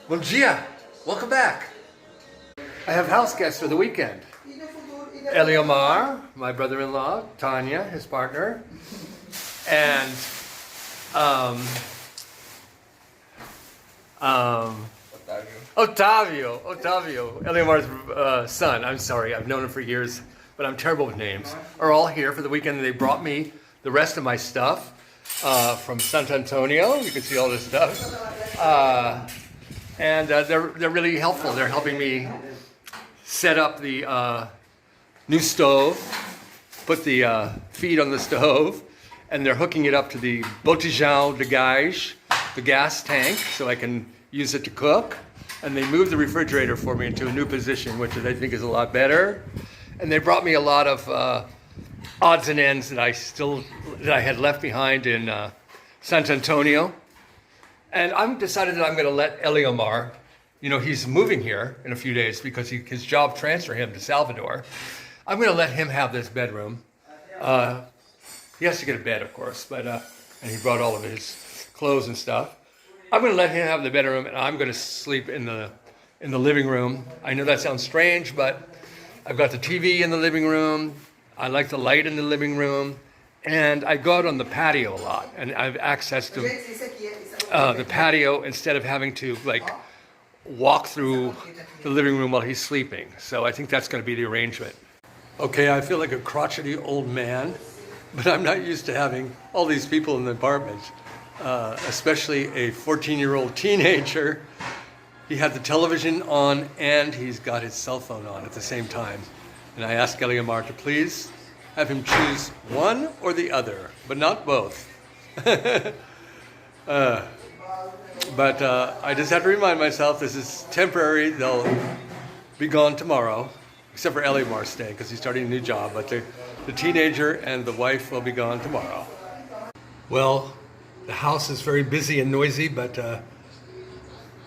Bom dia! Welcome back! I have house guests for the weekend. Eliomar, my brother-in-law, Tanya, his partner, and Otavio, Eliomar's son. I'm sorry, I've known him for years, but I'm terrible with names. Are all here for the weekend. They brought me the rest of my stuff from Santo Antonio. You can see all this stuff, and they're really helpful. They're helping me set up the new stove, put the feet on the stove, and they're hooking it up to the botijão de gás, the gas tank, so I can use it to cook. And they moved the refrigerator for me into a new position, which I think is a lot better. And they brought me a lot of odds and ends that I had left behind in San Antonio. And I'm decided that I'm going to let Eliomar, you know, he's moving here in a few days because his job transferred him to Salvador. I'm going to let him have this bedroom. He has to get a bed, of course, but and he brought all of his clothes and stuff. I'm going to let him have the bedroom, and I'm going to sleep in the living room. I know that sounds strange, but I've got the TV in the living room. I like the light in the living room, and I go out on the patio a lot, and I have access to the patio instead of having to like walk through the living room while he's sleeping. So I think that's going to be the arrangement. Okay, I feel like a crotchety old man, but I'm not used to having all these people in the apartment. Especially a 14-year-old teenager. He had the television on and he's got his cell phone on at the same time. And I asked Eliomar to please have him choose one or the other, but not both. But I just have to remind myself this is temporary. They'll be gone tomorrow, except for Eliomar staying because he's starting a new job. But the teenager and the wife will be gone tomorrow. Well, the house is very busy and noisy, but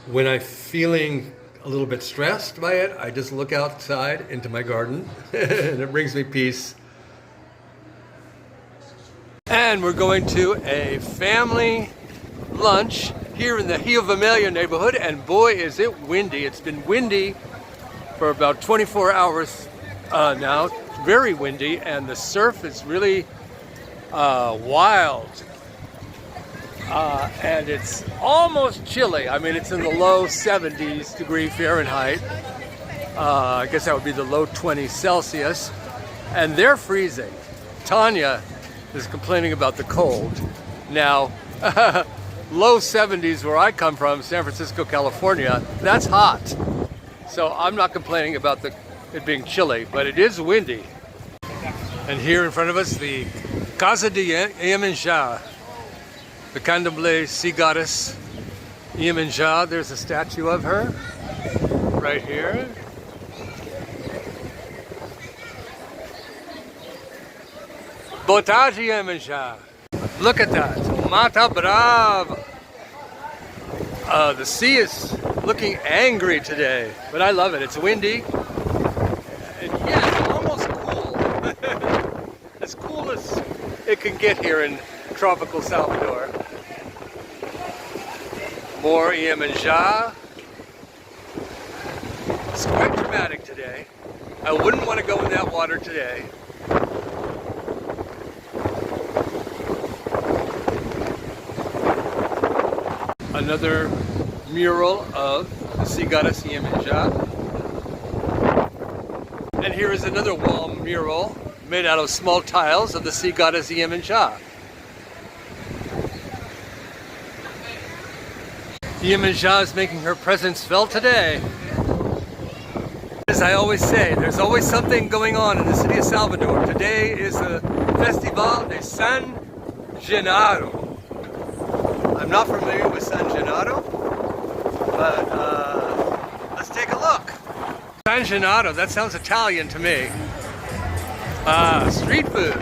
when I'm feeling a little bit stressed by it, I just look outside into my garden, and it brings me peace. And we're going to a family lunch here in the Rio Vermelho neighborhood, and boy, is it windy. It's been windy for about 24 hours now, very windy, and the surf is really wild. And it's almost chilly. I mean, it's in the low 70s degree Fahrenheit. I guess that would be the low 20s Celsius. And they're freezing. Tanya is complaining about the cold. Now, low 70s where I come from, San Francisco, California, that's hot. So I'm not complaining about it being chilly, but it is windy. And here in front of us, the Casa de Yemenja, the Candomblé sea goddess Yemenja. There's a statue of her right here. Boa Yemenja. Look at that. Mata Brava. The sea is looking angry today, but I love it. It's windy. And yeah, it's almost cool. As cool as it can get here in tropical Salvador. More Yemenja. It's quite dramatic today. I wouldn't want to go in that water today. Another mural of the sea goddess Yemenja. And here is another wall mural made out of small tiles of the sea goddess Yemenja. Yemenja is making her presence felt today. As I always say, there's always something going on in the city of Salvador. Today is the Festival de San Gennaro. I'm not familiar with San Gennaro, but let's take a look. San Gennaro, that sounds Italian to me. Street food.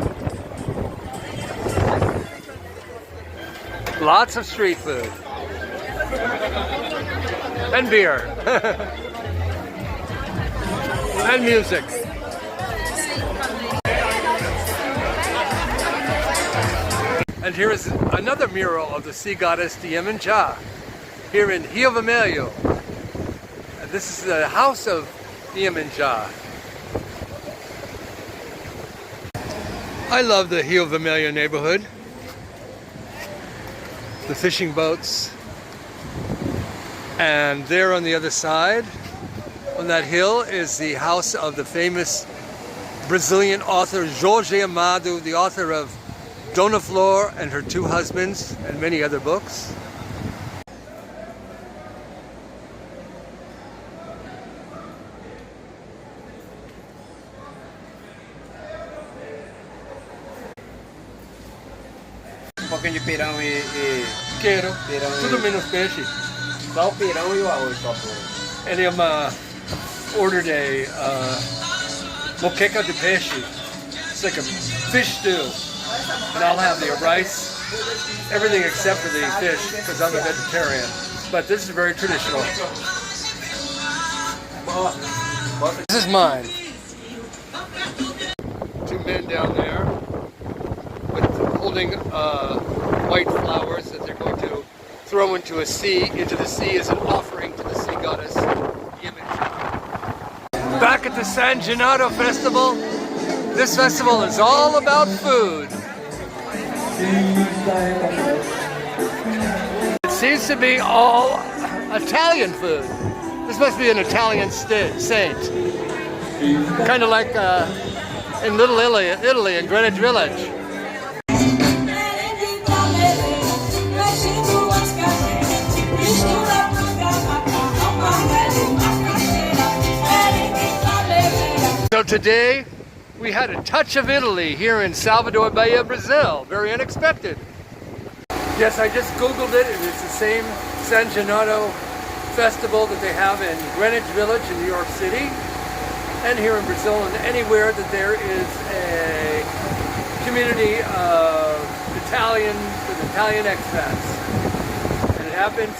Lots of street food. And beer. And music. And here is another mural of the sea goddess Yemenja here in Rio Vermelho. This is the house of Yemenja. I love the Rio Vermelho neighborhood. The fishing boats. And there on the other side, on that hill, is the house of the famous Brazilian author Jorge Amado, the author of Dona Flor and Her Two Husbands and many other books. Um pouquinho de pirão e Quero. Pirão Tudo e... menos peixe. Só o pirão e o arroz, só por... Eliam ordered a moqueca de peixe. It's like a fish stew. And I'll have the rice, everything except for the fish, because I'm a vegetarian. But this is very traditional. This is mine. Two men down there holding white flowers that they're going to throw into the sea as an offering to the sea goddess Yemenja. Back at the San Gennaro Festival. This festival is all about food. It seems to be all Italian food. This must be an Italian saint. Kind of like in Little Italy in Greenwich Village. So today we had a touch of Italy here in Salvador, Bahia, Brazil. Very unexpected. Yes, I just Googled it, and it's the same San Gennaro Festival that they have in Greenwich Village in New York City, and here in Brazil, and anywhere that there is a community of Italian expats. And it happens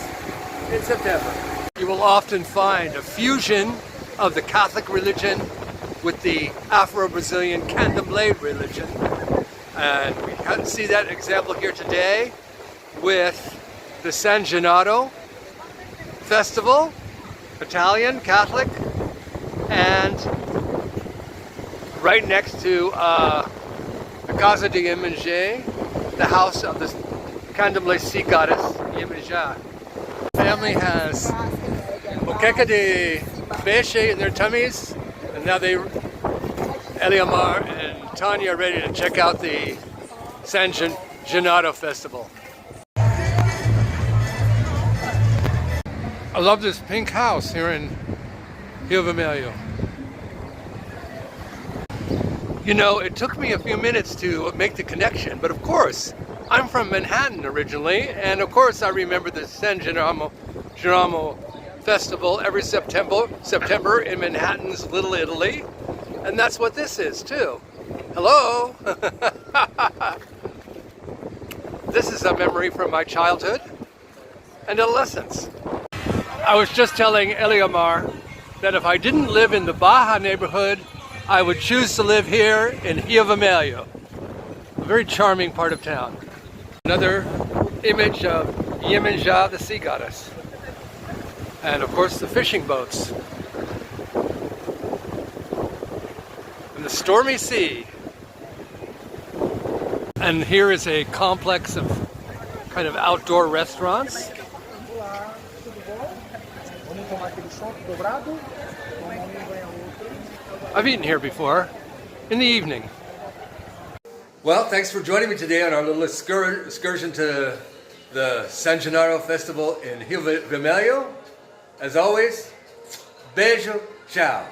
in September. You will often find a fusion of the Catholic religion with the Afro-Brazilian Candomblé religion. And we can see that example here today with the San Gennaro Festival, Italian, Catholic, and right next to the Casa de Yemenja, the house of the Candomblé sea goddess, Yemenja. The family has moqueca de peixe in their tummies, and now Eliamar and Tanya are ready to check out the San Gennaro Festival. I love this pink house here in Rio Vermelho. You know, it took me a few minutes to make the connection, but of course, I'm from Manhattan originally, and of course I remember the San Gennaro Festival every September in Manhattan's Little Italy, and that's what this is too. Hello! This is a memory from my childhood and adolescence. I was just telling Eliamar that if I didn't live in the Bahia neighborhood, I would choose to live here in Rio Vermelho, a very charming part of town. Another image of Yemenja, the sea goddess. And of course the fishing boats. And the stormy sea. And here is a complex of kind of outdoor restaurants. I've eaten here before, in the evening. Well, thanks for joining me today on our little excursion to the San Gennaro Festival in Rio Vermelho. As always, beijo, ciao.